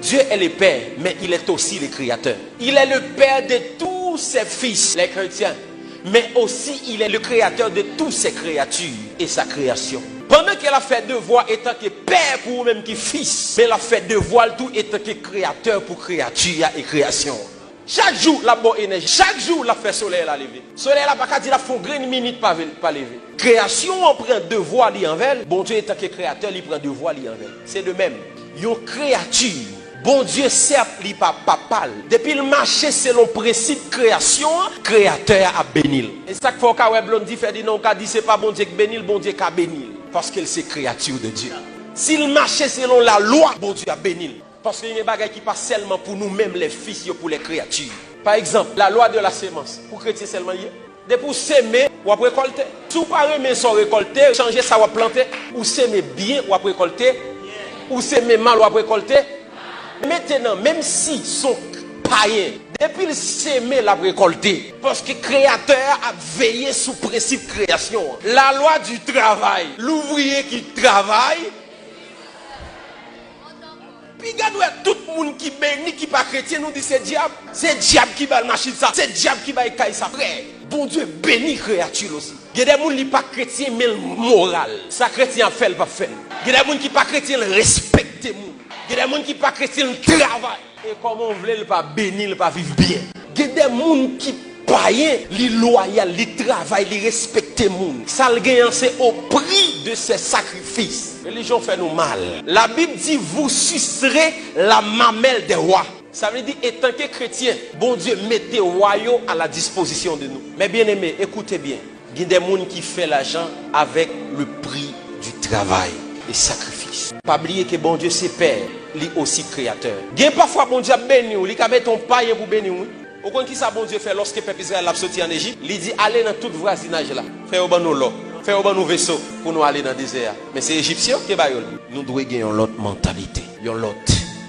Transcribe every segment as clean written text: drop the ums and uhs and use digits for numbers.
Dieu est le Père, mais il est aussi le Créateur. Il est le Père de tous ses fils, les chrétiens. Mais aussi, il est le Créateur de toutes ses créatures et sa création. Pendant qu'elle a fait devoir étant que Père pour vous-même qui fils, mais elle a fait devoir tout étant que Créateur pour créature et création. Chaque jour, la bonne énergie. Chaque jour, la fait soleil la lever. Soleil la pas dire la faut une minute pas lever. Création, on prend devoir li envers. Bon Dieu étant que créateur, il prend devoir li envers. C'est de même. Une créature. Bon Dieu certes, il pas papal. Depuis le marché selon principe création, créateur a béni. Et ça qu'il faut que Blondie fait dire non, qu'a dit c'est pas bon Dieu qui bénit, bon Dieu qui a béni. Parce qu'elle c'est créature de Dieu. S'il marchait selon la loi, bon Dieu a béni. Parce qu'il y a des bagages qui passent seulement pour nous-mêmes, les fils, pour les créatures. Par exemple, la loi de la sémence. Pour chrétiens seulement, de pour s'aimer, ou après récolter. Si vous ne pouvez pas sans récolter, changer ça ou planter, ou s'aimer bien ou après récolter, ou s'aimer mal ou après récolter. Maintenant, même si son païen, depuis le s'aimer la récolter, parce que le créateur a veillé sous principe création. La loi du travail, l'ouvrier qui travaille, puis regardez tout le monde qui bénit, qui pas chrétien, nous dit c'est diable. C'est diable qui va le machine ça. C'est diable qui va écailler ça. Frère, bon Dieu bénit créature aussi. Il y a des gens qui pas chrétien mais moral. Ça chrétien fait, le pas fait. Il y a des gens qui pas chrétien respecte les gens. Il y a des gens qui pas chrétien travail. Et comment on veut le pas bénir, le pas vivre bien. Il y a des gens qui païen, li loyal, li travail, li respecte les gens. Ça le gagne c'est au prix de ses sacrifices. La religion fait nous mal. La Bible dit vous sucerez la mamelle des rois. Ça veut dire étant que chrétien, bon Dieu mettez royaux à la disposition de nous. Mais bien aimé, écoutez bien. Il y a des gens qui font l'argent avec le prix du travail et sacrifice. Pas oublier que bon Dieu c'est Père, lui aussi créateur. Il y a parfois bon Dieu béni, il a mis ton païen pour bénir. Au contraire, qui ça bon Dieu fait lorsque le peuple Israël a sorti en Égypte, il dit allez dans tout voisinage là, faites au bon l'eau, faites au bon vaisseau pour nous aller dans le désert. Mais c'est Égyptien qui va nous devons gagner une autre mentalité, une autre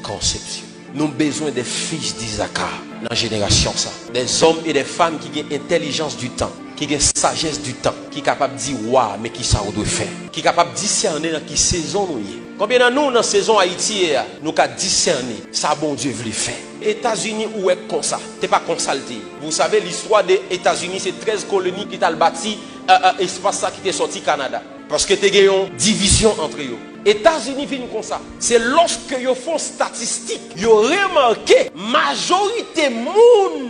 conception. Nous avons besoin des fils d'Isaac dans la génération ça. Des hommes et des femmes qui ont intelligence du temps, qui ont sagesse du temps, qui sont capables de dire waouh, mais qui ça on doit faire, qui sont capables de discerner dans quelle saison nous y. Combien de nous dans la saison Haïti, nous avons discerné ça bon Dieu veut faire. États-Unis où est comme ça, t'es pas consulté. Vous savez l'histoire des États-Unis, c'est 13 colonies qui ont bâti espace ça qui est sorti Canada. Parce que tu as une division entre eux. États-Unis viennent comme ça. C'est lorsque ils font statistique, ils ont remarqué majorité monde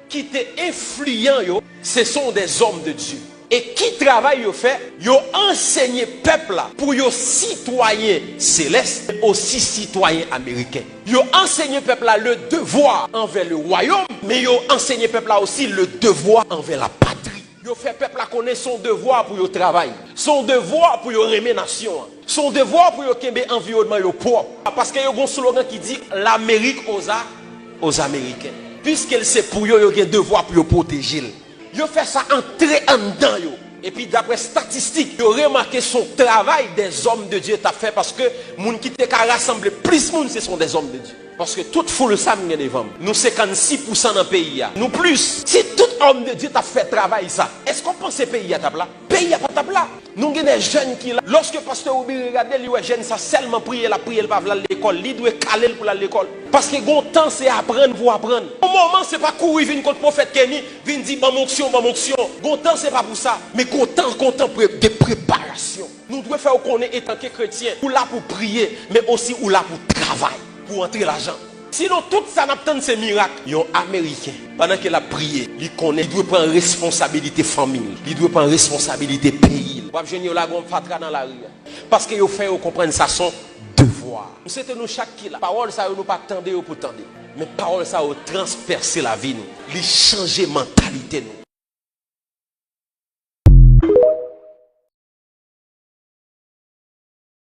qui étaient influents, ce sont des hommes de Dieu. Et qui travaille yo fait, yo enseigné peuple là pour yo citoyens célestes et aussi citoyens américains. Yo enseigné peuple là le devoir envers le royaume, mais yo enseigné peuple là aussi le devoir envers la patrie. Yo fait peuple là connaître son devoir pour yo travail, son devoir pour yo remer nation, son devoir pour yo kembe environnement yo propre. Parce que yo gon slogan qui dit l'Amérique aux Américains. Puisqu'elle c'est pour yo yo gen devoir pour yo protéger. Yo fait ça entrer en dedans yo. Et puis d'après statistiques, yo remarqué son travail des hommes de Dieu t'a fait parce que moun qui te rassemble plus moun ce sont des hommes de Dieu. Parce que toute foule ça m'y devant. Nous 56% dans le pays. Nous plus. Si tout homme de Dieu t'a fait travail ça, est-ce qu'on pense que le pays a tabla? Pays a pas tabla. Nous avons des jeunes qui là. Lorsque pasteur Oubi regarde les jeunes ça seulement prier la prière pas à l'école, il doit caler pour l'école. Parce que bon temps c'est apprendre pour apprendre. Au moment c'est pas courir venir contre prophète Kenny, venir dire bon onction. Bon temps c'est pas pour ça, mais bon temps de préparation. Nous devons faire connaître étant que chrétien, ou là pour prier, mais aussi ou là pour travailler. Pour entrer l'argent. Sinon, tout ça n'attend ces miracles. Il y a un Américain, pendant qu'il a prié, il connaît, il doit prendre responsabilité famille, il doit prendre responsabilité pays. Parce qu'il fait comprendre ça son devoir. C'était nous chaque qui la parole, ça nous pas tendre pour tendre. Mais parole, ça a transpercé la vie, nous. Il changer mentalité, nous.